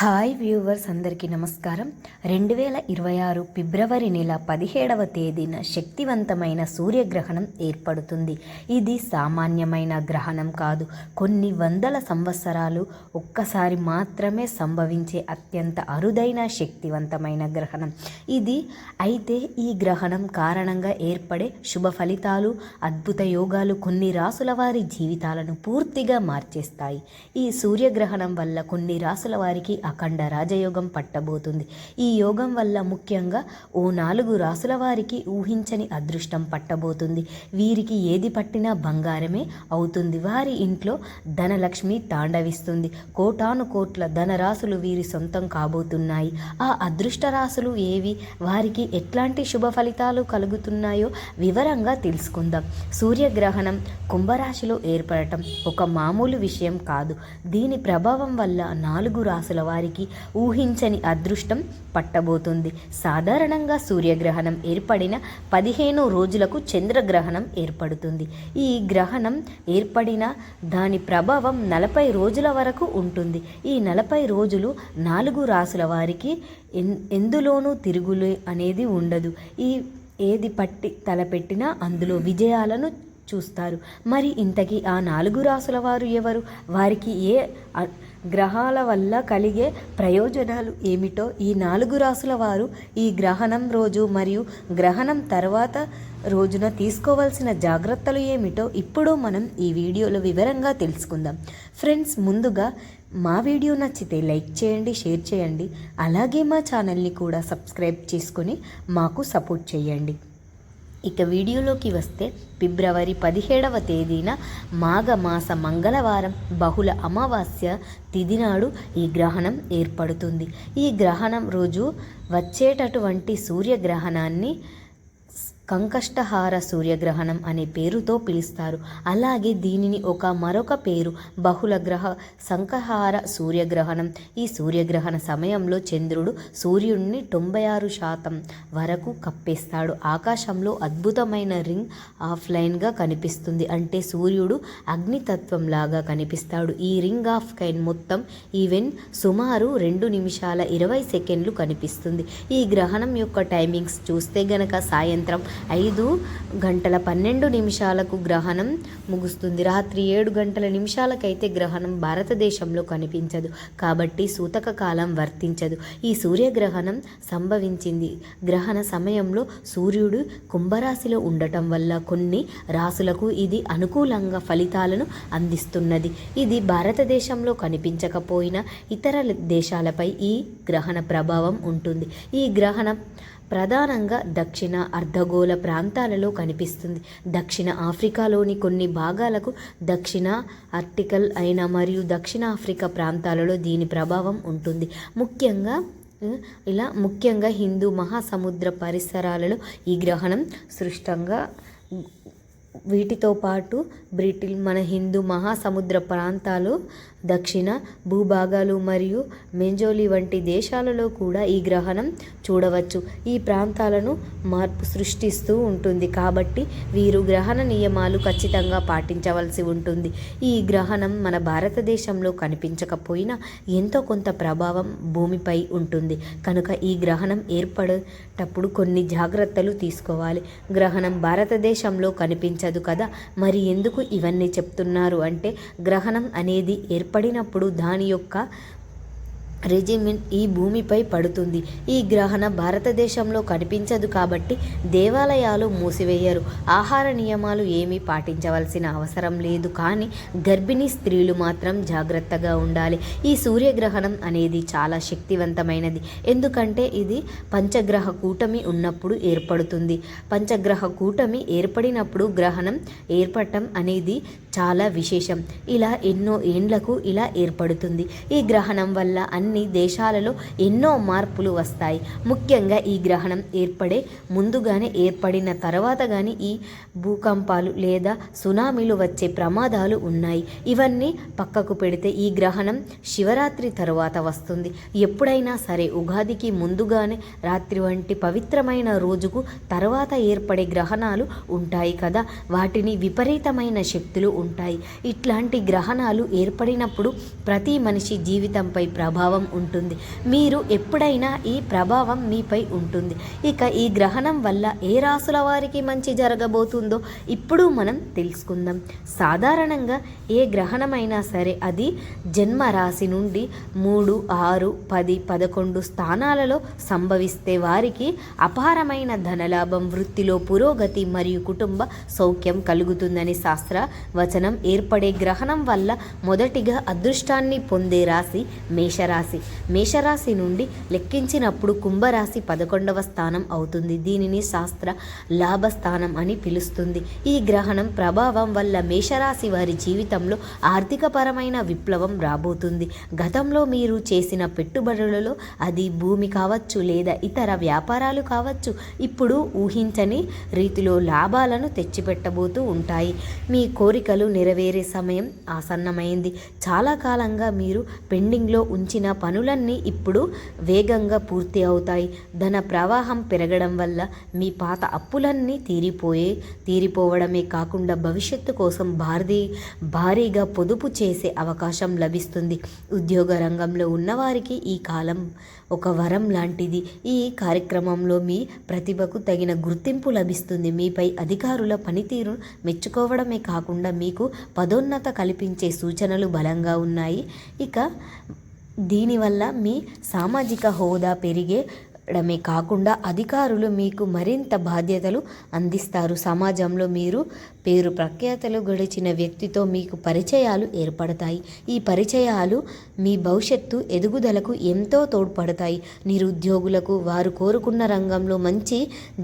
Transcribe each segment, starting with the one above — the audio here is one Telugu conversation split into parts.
హాయ్ వ్యూవర్స్, అందరికీ నమస్కారం. 2026 ఫిబ్రవరి నెల 17వ తేదీన శక్తివంతమైన సూర్యగ్రహణం ఏర్పడుతుంది. ఇది సామాన్యమైన గ్రహణం కాదు. కొన్ని వందల సంవత్సరాలు ఒక్కసారి మాత్రమే సంభవించే అత్యంత అరుదైన శక్తివంతమైన గ్రహణం ఇది. అయితే ఈ గ్రహణం కారణంగా ఏర్పడే శుభ ఫలితాలు, అద్భుత యోగాలు కొన్ని రాసుల వారి జీవితాలను పూర్తిగా మార్చేస్తాయి. ఈ సూర్యగ్రహణం వల్ల కొన్ని రాసుల వారికి అఖండ రాజయోగం పట్టబోతుంది. ఈ యోగం వల్ల ముఖ్యంగా ఓ 4 రాసుల వారికి ఊహించని అదృష్టం పట్టబోతుంది. వీరికి ఏది పట్టినా బంగారమే అవుతుంది. వారి ఇంట్లో ధనలక్ష్మి తాండవిస్తుంది. కోటాను కోట్ల ధనరాశులు వీరి సొంతం కాబోతున్నాయి. ఆ అదృష్ట రాశులు ఏవి, వారికి ఎట్లాంటి శుభ ఫలితాలు కలుగుతున్నాయో వివరంగా తెలుసుకుందాం. సూర్యగ్రహణం కుంభరాశిలో ఏర్పడటం ఒక మామూలు విషయం కాదు. దీని ప్రభావం వల్ల 4 రాశుల వారికి ఊహించని అదృష్టం పట్టబోతుంది. సాధారణంగా సూర్యగ్రహణం ఏర్పడిన 15 రోజులకు చంద్రగ్రహణం ఏర్పడుతుంది. ఈ గ్రహణం ఏర్పడిన దాని ప్రభావం 40 రోజుల వరకు ఉంటుంది. ఈ 40 రోజులు 4 రాశుల వారికి ఎందులోనూ తిరుగులు అనేది ఉండదు. ఏది పట్టి తలపెట్టినా అందులో విజయాలను చూస్తారు. మరి ఇంతకీ ఆ 4 రాసుల వారు ఎవరు, వారికి ఏ గ్రహాల వల్ల కలిగే ప్రయోజనాలు ఏమిటో, ఈ 4 రాసుల వారు ఈ గ్రహణం రోజు మరియు గ్రహణం తర్వాత రోజున తీసుకోవాల్సిన జాగ్రత్తలు ఏమిటో ఇప్పుడు మనం ఈ వీడియోలో వివరంగా తెలుసుకుందాం. ఫ్రెండ్స్, ముందుగా మా వీడియో నచ్చితే లైక్ చేయండి, షేర్ చేయండి. అలాగే మా ఛానల్ని కూడా సబ్స్క్రైబ్ చేసుకొని మాకు సపోర్ట్ చేయండి. ఇక వీడియోలోకి వస్తే, ఫిబ్రవరి 17వ తేదీన మాఘమాస మంగళవారం బహుళ అమావాస్య తిథి నాడు ఈ గ్రహణం ఏర్పడుతుంది. ఈ గ్రహణం రోజు వచ్చేటటువంటి సూర్యగ్రహణాన్ని కంకష్టహార సూర్యగ్రహణం అనే పేరుతో పిలుస్తారు. అలాగే దీనిని మరొక పేరు బహుళ గ్రహ సంకహార సూర్యగ్రహణం. ఈ సూర్యగ్రహణ సమయంలో చంద్రుడు సూర్యుడిని 96% వరకు కప్పేస్తాడు. ఆకాశంలో అద్భుతమైన రింగ్ ఆఫ్ లైన్గా కనిపిస్తుంది. అంటే సూర్యుడు అగ్నితత్వం లాగా కనిపిస్తాడు. ఈ రింగ్ ఆఫ్ లైన్ మొత్తం ఈవెన్ సుమారు 2 నిమిషాల 20 సెకండ్లు కనిపిస్తుంది. ఈ గ్రహణం యొక్క టైమింగ్స్ చూస్తే గనక సాయంత్రం 5:12 గ్రహణం ముగుస్తుంది. రాత్రి 7:00 గ్రహణం భారతదేశంలో కనిపించదు. కాబట్టి సూతక కాలం వర్తించదు. ఈ సూర్యగ్రహణం సంభవించింది గ్రహణ సమయంలో సూర్యుడు కుంభరాశిలో ఉండటం వల్ల కొన్ని రాశులకు ఇది అనుకూలంగా ఫలితాలను అందిస్తున్నది. ఇది భారతదేశంలో కనిపించకపోయినా ఇతర దేశాలపై ఈ గ్రహణ ప్రభావం ఉంటుంది. ఈ గ్రహణం ప్రధానంగా దక్షిణ అర్ధగోళ ప్రాంతాలలో కనిపిస్తుంది. దక్షిణ ఆఫ్రికాలోని కొన్ని భాగాలకు దక్షిణ ఆర్టికల్ అయిన మరియు దక్షిణ ఆఫ్రికా ప్రాంతాలలో దీని ప్రభావం ఉంటుంది. ముఖ్యంగా హిందూ మహాసముద్ర పరిసరాలలో ఈ గ్రహణం సృష్టంగా వీటితో పాటు మన హిందూ మహాసముద్ర ప్రాంతాలు, దక్షిణ భూభాగాలు మరియు మెంజోలి వంటి దేశాలలో కూడా ఈ గ్రహణం చూడవచ్చు. ఈ ప్రాంతాలను మార్పు సృష్టిస్తూ ఉంటుంది. కాబట్టి వీరు గ్రహణ నియమాలు ఖచ్చితంగా పాటించవలసి ఉంటుంది. ఈ గ్రహణం మన భారతదేశంలో కనిపించకపోయినా ఎంతో కొంత ప్రభావం భూమిపై ఉంటుంది. కనుక ఈ గ్రహణం ఏర్పడేటప్పుడు కొన్ని జాగ్రత్తలు తీసుకోవాలి. గ్రహణం భారతదేశంలో కనిపించదు కదా, మరి ఎందుకు ఇవన్నీ చెప్తున్నారు అంటే, గ్రహణం అనేది ఏర్పడినప్పుడు దాని యొక్క రెజిమెంట్ ఈ భూమిపై పడుతుంది. ఈ గ్రహణ భారతదేశంలో కనిపించదు కాబట్టి దేవాలయాలు మూసివేయరు. ఆహార నియమాలు ఏమీ పాటించవలసిన అవసరం లేదు. కానీ గర్భిణీ స్త్రీలు మాత్రం జాగ్రత్తగా ఉండాలి. ఈ సూర్యగ్రహణం అనేది చాలా శక్తివంతమైనది. ఎందుకంటే ఇది పంచగ్రహ కూటమి ఉన్నప్పుడు ఏర్పడుతుంది. పంచగ్రహ కూటమి ఏర్పడినప్పుడు గ్రహణం ఏర్పడటం అనేది చాలా విశేషం. ఇలా ఎన్నో ఏండ్లకు ఇలా ఏర్పడుతుంది. ఈ గ్రహణం వల్ల అన్ని దేశాలలో ఎన్నో మార్పులు వస్తాయి. ముఖ్యంగా ఈ గ్రహణం ఏర్పడే ముందుగానే ఏర్పడిన తర్వాత కానీ ఈ భూకంపాలు లేదా సునామీలు వచ్చే ప్రమాదాలు ఉన్నాయి. ఇవన్నీ పక్కకు పెడితే ఈ గ్రహణం శివరాత్రి తర్వాత వస్తుంది. ఎప్పుడైనా సరే ఉగాదికి ముందుగానే రాత్రి వంటి పవిత్రమైన రోజుకు తర్వాత ఏర్పడే గ్రహణాలు ఉంటాయి కదా, వాటిని విపరీతమైన శక్తులు ఉంటాయి. ఇట్లాంటి గ్రహణాలు ఏర్పడినప్పుడు ప్రతి మనిషి జీవితంపై ప్రభావం ప్రభావం ఉంటుంది. మీరు ఎప్పుడైనా ఈ ప్రభావం మీపై ఉంటుంది. ఇక ఈ గ్రహణం వల్ల ఏ రాసుల వారికి మంచి జరగబోతుందో ఇప్పుడు మనం తెలుసుకుందాం. సాధారణంగా ఏ గ్రహణమైనా సరే అది జన్మ రాశి నుండి 3, 6, 10, 11 స్థానాలలో సంభవిస్తే వారికి అపారమైన ధనలాభం, వృత్తిలో పురోగతి మరియు కుటుంబ సౌఖ్యం కలుగుతుందని శాస్త్ర వచనం. ఏర్పడే గ్రహణం వల్ల మొదటిగా అదృష్టాన్ని పొందే రాశి మేషరాశి. మేషరాశి నుండి లెక్కించినప్పుడు కుంభరాశి 11వ స్థానం అవుతుంది. దీనిని శాస్త్ర లాభస్థానం అని పిలుస్తుంది. ఈ గ్రహణం ప్రభావం వల్ల మేషరాశి వారి జీవితంలో ఆర్థికపరమైన విప్లవం రాబోతుంది. గతంలో మీరు చేసిన పెట్టుబడులలో, అది భూమి కావచ్చు లేదా ఇతర వ్యాపారాలు కావచ్చు, ఇప్పుడు ఊహించని రీతిలో లాభాలను తెచ్చిపెట్టబోతూ ఉంటాయి. మీ కోరికలు నెరవేరే సమయం ఆసన్నమైంది. చాలా కాలంగా మీరు పెండింగ్లో ఉంచిన పనులన్నీ ఇప్పుడు వేగంగా పూర్తి అవుతాయి. ధన ప్రవాహం పెరగడం వల్ల మీ పాత అప్పులన్నీ తీరిపోవడమే కాకుండా భవిష్యత్తు కోసం భారీగా పొదుపు చేసే అవకాశం లభిస్తుంది. ఉద్యోగ రంగంలో ఉన్నవారికి ఈ కాలం ఒక వరం లాంటిది. ఈ కార్యక్రమంలో మీ ప్రతిభకు తగిన గుర్తింపు లభిస్తుంది. మీపై అధికారుల పనితీరు మెచ్చుకోవడమే కాకుండా మీకు పదోన్నత కల్పించే సూచనలు బలంగా ఉన్నాయి. ఇక దీనివల్ల మీ సామాజిక హోదా పెరగడమే కాకుండా అధికారులు మీకు మరింత బాధ్యతలు అందిస్తారు. సమాజంలో మీరు పేరు ప్రఖ్యాతలు గడిచిన వ్యక్తితో మీకు పరిచయాలు ఏర్పడతాయి. ఈ పరిచయాలు మీ భవిష్యత్తు ఎదుగుదలకు ఎంతో తోడ్పడతాయి. నిరుద్యోగులకు వారు కోరుకున్న రంగంలో మంచి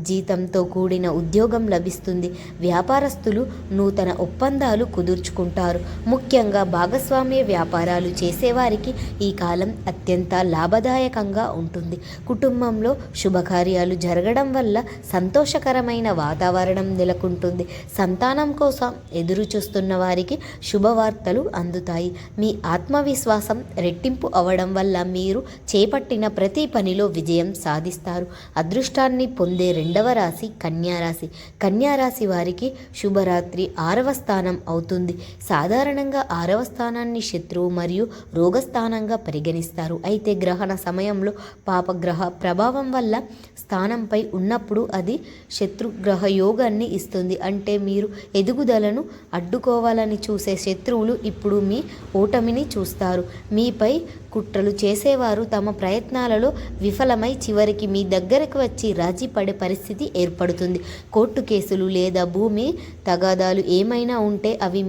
జీతంతో కూడిన ఉద్యోగం లభిస్తుంది. వ్యాపారస్తులు నూతన ఒప్పందాలు కుదుర్చుకుంటారు. ముఖ్యంగా భాగస్వామ్య వ్యాపారాలు చేసేవారికి ఈ కాలం అత్యంత లాభదాయకంగా ఉంటుంది. కుటుంబంలో శుభకార్యాలు జరగడం వల్ల సంతోషకరమైన వాతావరణం నెలకొంటుంది. సంతానం కోసం ఎదురు చూస్తున్న వారికి శుభవార్తలు అందుతాయి. మీ ఆత్మవిశ్వాసం రెట్టింపు అవడం వల్ల మీరు చేపట్టిన ప్రతి పనిలో విజయం సాధిస్తారు. అదృష్టాన్ని పొందే రెండవ రాశి కన్యారాశి. కన్యారాశి వారికి శుభరాత్రి 6వ స్థానం అవుతుంది. సాధారణంగా 6వ స్థానాన్ని శత్రువు మరియు రోగస్థానంగా పరిగణిస్తారు. అయితే గ్రహణ సమయంలో పాపగ్రహ ప్రభావం వల్ల స్థానంపై ఉన్నప్పుడు అది శత్రుగ్రహ యోగాన్ని ఇస్తుంది. అంటే మీరు ఎదుగుదలను అడ్డుకోవాలని చూసే శత్రువులు ఇప్పుడు మీ ఓటమిని చూస్తారు. మీపై కుట్రలు చేసేవారు తమ ప్రయత్నాలలో విఫలమై చివరికి మీ దగ్గరకు వచ్చి రాజీ పడే పరిస్థితి ఏర్పడుతుంది. కోర్టు కేసులు లేదా భూమి తగాదాలు ఏమైనా ఉంటే అవి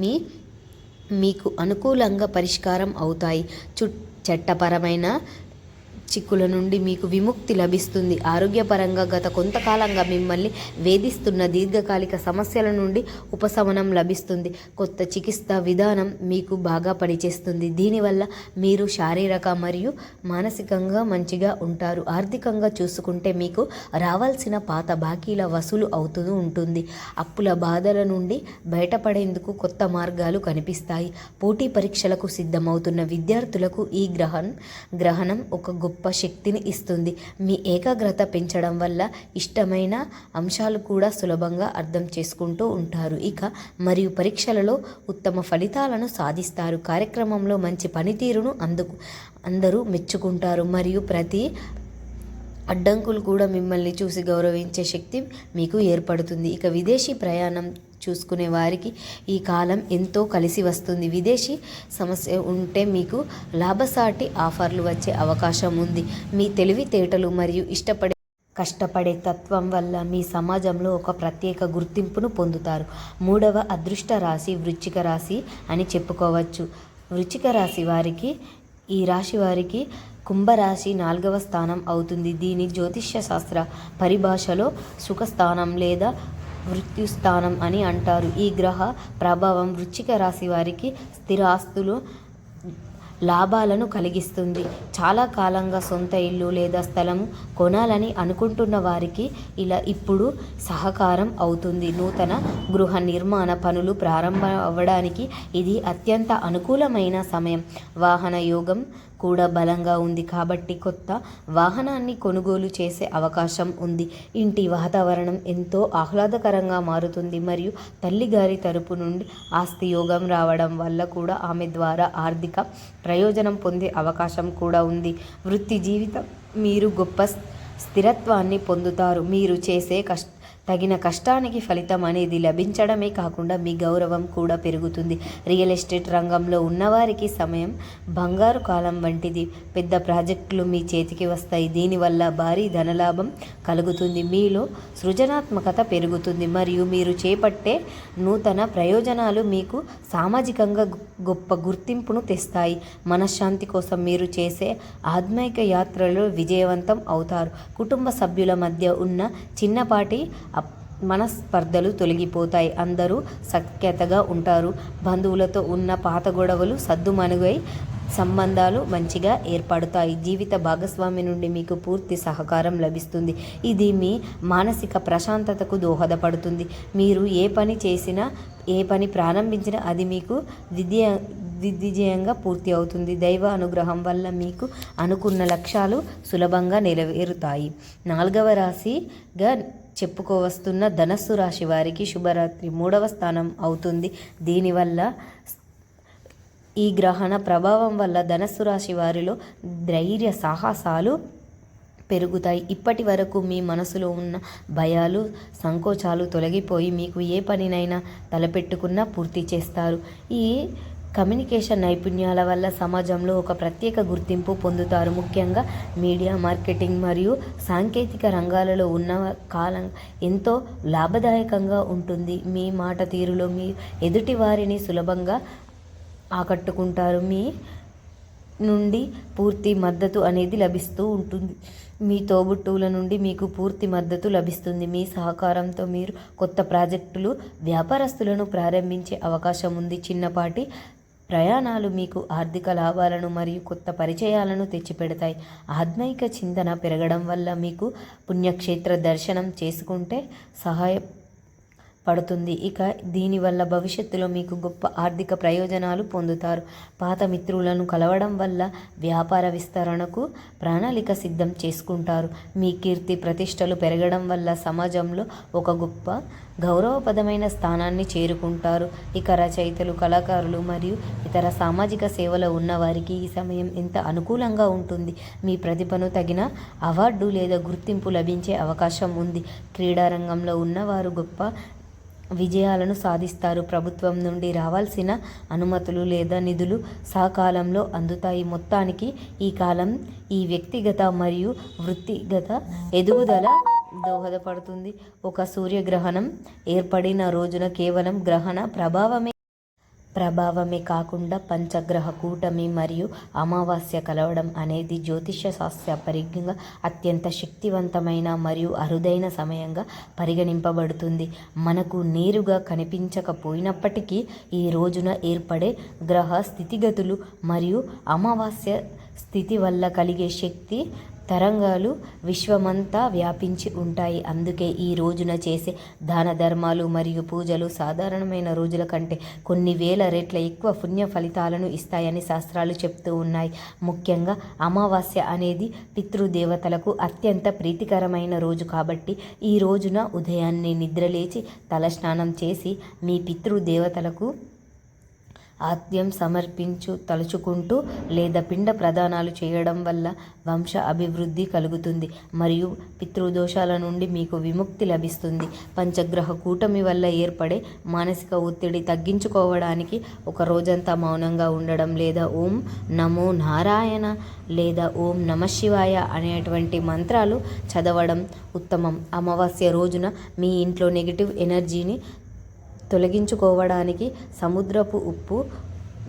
మీకు అనుకూలంగా పరిష్కారం అవుతాయి. చట్టపరమైన చిక్కుల నుండి మీకు విముక్తి లభిస్తుంది. ఆరోగ్యపరంగా గత కొంతకాలంగా మిమ్మల్ని వేధిస్తున్న దీర్ఘకాలిక సమస్యల నుండి ఉపశమనం లభిస్తుంది. కొత్త చికిత్సా విధానం మీకు బాగా పనిచేస్తుంది. దీనివల్ల మీరు శారీరక మరియు మానసికంగా మంచిగా ఉంటారు. ఆర్థికంగా చూసుకుంటే మీకు రావాల్సిన పాత బాకీల వసూలు అవుతూ ఉంటుంది. అప్పుల బాధల నుండి బయటపడేందుకు కొత్త మార్గాలు కనిపిస్తాయి. పోటీ పరీక్షలకు సిద్ధమవుతున్న విద్యార్థులకు ఈ గ్రహణం ఒక గొప్ప శక్తిని ఇస్తుంది. మీ ఏకాగ్రత పెంచడం వల్ల ఇష్టమైన అంశాలు కూడా సులభంగా అర్థం చేసుకుంటూ ఉంటారు. ఇక మరియు పరీక్షలలో ఉత్తమ ఫలితాలను సాధిస్తారు. కార్యక్రమంలో మంచి పనితీరును అందరూ మెచ్చుకుంటారు మరియు ప్రతి అడ్డంకులు కూడా మిమ్మల్ని చూసి గౌరవించే శక్తి మీకు ఏర్పడుతుంది. ఇక విదేశీ ప్రయాణం చూసుకునే వారికి ఈ కాలం ఎంతో కలిసి వస్తుంది. విదేశీ సమస్య ఉంటే మీకు లాభసాటి ఆఫర్లు వచ్చే అవకాశం ఉంది. మీ తెలివితేటలు మరియు కష్టపడే తత్వం వల్ల మీ సమాజంలో ఒక ప్రత్యేక గుర్తింపును పొందుతారు. 3వ అదృష్ట రాశి వృశ్చిక రాశి అని చెప్పుకోవచ్చు. వృశ్చిక రాశి వారికి ఈ రాశి వారికి కుంభరాశి 4వ స్థానం అవుతుంది. దీని జ్యోతిష్య శాస్త్ర పరిభాషలో సుఖస్థానం లేదా మృత్యుస్థానం అని అంటారు. ఈ గ్రహ ప్రభావం వృశ్చిక రాశి వారికి స్థిర ఆస్తులు లాభాలను కలిగిస్తుంది. చాలా కాలంగా సొంత ఇల్లు లేదా స్థలం కొనాలని అనుకుంటున్న వారికి ఇలా ఇప్పుడు సహకారం అవుతుంది. నూతన గృహ నిర్మాణ పనులు ప్రారంభం అవ్వడానికి ఇది అత్యంత అనుకూలమైన సమయం. వాహన యోగం కూడా బలంగా ఉంది కాబట్టి కొత్త వాహనాన్ని కొనుగోలు చేసే అవకాశం ఉంది. ఇంటి వాతావరణం ఎంతో ఆహ్లాదకరంగా మారుతుంది మరియు తల్లిగారి తరపు నుండి ఆస్తి యోగం రావడం వల్ల కూడా ఆమె ద్వారా ఆర్థిక ప్రయోజనం పొందే అవకాశం కూడా ఉంది. వృత్తి జీవితం మీరు గొప్ప స్థిరత్వాన్ని పొందుతారు. మీరు చేసే తగిన కష్టానికి ఫలితం అనేది లభించడమే కాకుండా మీ గౌరవం కూడా పెరుగుతుంది. రియల్ ఎస్టేట్ రంగంలో ఉన్నవారికి సమయం బంగారు కాలం వంటిది. పెద్ద ప్రాజెక్టులు మీ చేతికి వస్తాయి. దీనివల్ల భారీ ధనలాభం కలుగుతుంది. మీలో సృజనాత్మకత పెరుగుతుంది మరియు మీరు చేపట్టే నూతన ప్రయోజనాలు మీకు సామాజికంగా గొప్ప గుర్తింపును తెస్తాయి. మనశ్శాంతి కోసం మీరు చేసే ఆధ్యాత్మిక యాత్రలో విజయవంతం అవుతారు. కుటుంబ సభ్యుల మధ్య ఉన్న చిన్నపాటి మనస్పర్ధలు తొలగిపోతాయి. అందరూ సఖ్యతగా ఉంటారు. బంధువులతో ఉన్న పాత గొడవలు సద్దుమణుగై సంబంధాలు మంచిగా ఏర్పడతాయి. జీవిత భాగస్వామి నుండి మీకు పూర్తి సహకారం లభిస్తుంది. ఇది మీ మానసిక ప్రశాంతతకు దోహదపడుతుంది. మీరు ఏ పని చేసినా, ఏ పని ప్రారంభించినా అది మీకు దిగ్విజయంగా పూర్తి అవుతుంది. దైవ అనుగ్రహం వల్ల మీకు అనుకున్న లక్ష్యాలు సులభంగా నెరవేరుతాయి. 4వ రాశిగా చెప్పుకోవస్తున్న ధనస్సు రాశి వారికి శుభరాత్రి 3వ స్థానం అవుతుంది. దీనివల్ల ఈ గ్రహణ ప్రభావం వల్ల ధనస్సు రాశి వారిలో ధైర్య సాహసాలు పెరుగుతాయి. ఇప్పటి వరకు మీ మనసులో ఉన్న భయాలు, సంకోచాలు తొలగిపోయి మీకు ఏ పనినైనా తలపెట్టుకున్నా పూర్తి చేస్తారు. ఈ కమ్యూనికేషన్ నైపుణ్యాల వల్ల సమాజంలో ఒక ప్రత్యేక గుర్తింపు పొందుతారు. ముఖ్యంగా మీడియా, మార్కెటింగ్ మరియు సాంకేతిక రంగాలలో ఉన్న కాలం ఎంతో లాభదాయకంగా ఉంటుంది. మీ మాట తీరులో మీ ఎదుటి వారిని సులభంగా ఆకట్టుకుంటారు. మీ నుండి పూర్తి మద్దతు అనేది లభిస్తూ ఉంటుంది. మీ తోబుట్టువుల నుండి మీకు పూర్తి మద్దతు లభిస్తుంది. మీ సహకారంతో మీరు కొత్త ప్రాజెక్టులు, వ్యాపారస్తులను ప్రారంభించే అవకాశం ఉంది. చిన్నపాటి ప్రయాణాలు మీకు ఆర్థిక లాభాలను మరియు కొత్త పరిచయాలను తెచ్చిపెడతాయి. ఆధ్యాత్మిక చింతన పెరగడం వల్ల మీకు పుణ్యక్షేత్ర దర్శనం చేసుకుంటే పడుతుంది. ఇక దీనివల్ల భవిష్యత్తులో మీకు గొప్ప ఆర్థిక ప్రయోజనాలు పొందుతారు. పాత మిత్రులను కలవడం వల్ల వ్యాపార విస్తరణకు ప్రణాళిక సిద్ధం చేసుకుంటారు. మీ కీర్తి ప్రతిష్టలు పెరగడం వల్ల సమాజంలో ఒక గొప్ప గౌరవప్రదమైన స్థానాన్ని చేరుకుంటారు. ఇక రచయితలు, కళాకారులు మరియు ఇతర సామాజిక సేవలో ఉన్నవారికి ఈ సమయం ఎంత అనుకూలంగా ఉంటుంది. మీ ప్రతిభను తగిన అవార్డు లేదా గుర్తింపు లభించే అవకాశం ఉంది. క్రీడారంగంలో ఉన్నవారు గొప్ప విజయాలను సాధిస్తారు. ప్రభుత్వం నుండి రావాల్సిన అనుమతులు లేదా నిధులు సకాలంలో అందుతాయి. మొత్తానికి ఈ కాలం ఈ వ్యక్తిగత మరియు వృత్తిగత ఎదుగుదల దోహదపడుతుంది. ఒక సూర్యగ్రహణం ఏర్పడిన రోజున కేవలం గ్రహణ ప్రభావమే కాకుండా పంచగ్రహ కూటమి మరియు అమావాస్య కలవడం అనేది జ్యోతిష శాస్త్ర పరంగా అత్యంత శక్తివంతమైన మరియు అరుదైన సమయంగా పరిగణింపబడుతుంది. మనకు నేరుగా కనిపించకపోయినప్పటికీ ఈ రోజున ఏర్పడే గ్రహ స్థితిగతులు మరియు అమావాస్య స్థితి వల్ల కలిగే శక్తి తరంగాలు విశ్వమంతా వ్యాపించి ఉంటాయి. అందుకే ఈ రోజున చేసే దాన ధర్మాలు మరియు పూజలు సాధారణమైన రోజుల కంటే కొన్ని వేల రెట్ల ఎక్కువ పుణ్య ఫలితాలను ఇస్తాయని శాస్త్రాలు చెప్తూ ఉన్నాయి. ముఖ్యంగా అమావాస్య అనేది పితృదేవతలకు అత్యంత ప్రీతికరమైన రోజు కాబట్టి ఈ రోజున ఉదయాన్నే నిద్రలేచి తలస్నానం చేసి మీ పితృదేవతలకు ఆద్యం తలుచుకుంటూ లేదా పిండ ప్రదానాలు చేయడం వల్ల వంశ అభివృద్ధి కలుగుతుంది మరియు పితృదోషాల నుండి మీకు విముక్తి లభిస్తుంది. పంచగ్రహ కూటమి వల్ల ఏర్పడే మానసిక ఒత్తిడి తగ్గించుకోవడానికి ఒక రోజంతా మౌనంగా ఉండడం లేదా ఓం నమో నారాయణ లేదా ఓం నమశివాయ అనేటువంటి మంత్రాలు చదవడం ఉత్తమం. అమావాస్య రోజున మీ ఇంట్లో నెగిటివ్ ఎనర్జీని తొలగించుకోవడానికి సముద్రపు ఉప్పు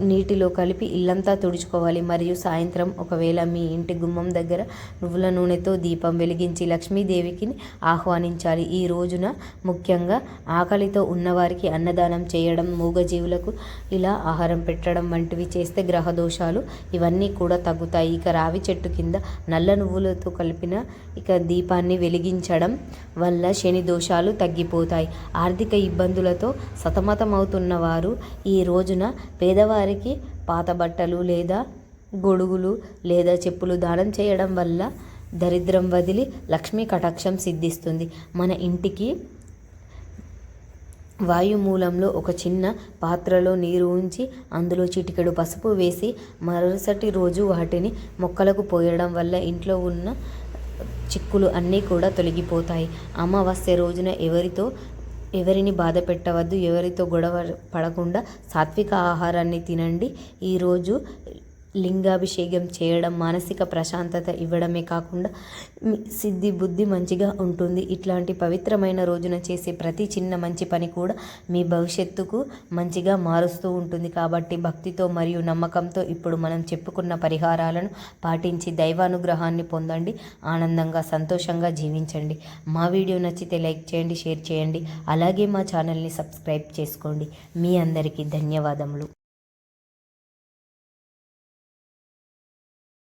నీటిలో కలిపి ఇల్లంతా తుడుచుకోవాలి మరియు సాయంత్రం ఒకవేళ మీ ఇంటి గుమ్మం దగ్గర నువ్వుల నూనెతో దీపం వెలిగించి లక్ష్మీదేవికి ఆహ్వానించాలి. ఈ రోజున ముఖ్యంగా ఆకలితో ఉన్నవారికి అన్నదానం చేయడం, మూగజీవులకు ఇలా ఆహారం పెట్టడం వంటివి చేస్తే గ్రహ దోషాలు ఇవన్నీ కూడా తగ్గుతాయి. ఇక రావి చెట్టు కింద నల్ల నువ్వులతో కలిపిన దీపాన్ని వెలిగించడం వల్ల శని దోషాలు తగ్గిపోతాయి. ఆర్థిక ఇబ్బందులతో సతమతమవుతున్న వారు ఈ రోజున పేదవారికి పాత బట్టలు లేదా గొడుగులు లేదా చెప్పులు దానం చేయడం వల్ల దరిద్రం వదిలి లక్ష్మీ కటాక్షం సిద్ధిస్తుంది. మన ఇంటికి వాయుమూలంలో ఒక చిన్న పాత్రలో నీరు ఉంచి అందులో చిటికెడు పసుపు వేసి మరుసటి రోజు వాటిని మొక్కలకు పోయడం వల్ల ఇంట్లో ఉన్న చిక్కులు అన్నీ కూడా తొలగిపోతాయి. అమావాస్య రోజున ఎవరిని బాధ పెట్టవద్దు, ఎవరితో గొడవ పడకుండా సాత్విక ఆహారాన్ని తినండి. ఈరోజు లింగాభిషేకం చేయడం మానసిక ప్రశాంతత ఇవ్వడమే కాకుండా సిద్ధి బుద్ధి మంచిగా ఉంటుంది. ఇట్లాంటి పవిత్రమైన రోజున చేసే ప్రతి చిన్న మంచి పని కూడా మీ భవిష్యత్తుకు మంచిగా మారుస్తూ ఉంటుంది. కాబట్టి భక్తితో మరియు నమ్మకంతో ఇప్పుడు మనం చెప్పుకున్న పరిహారాలను పాటించి దైవానుగ్రహాన్ని పొందండి. ఆనందంగా సంతోషంగా జీవించండి. మా వీడియో నచ్చితే లైక్ చేయండి, షేర్ చేయండి. అలాగే మా ఛానల్ని సబ్స్క్రైబ్ చేసుకోండి. మీ అందరికీ ధన్యవాదములు.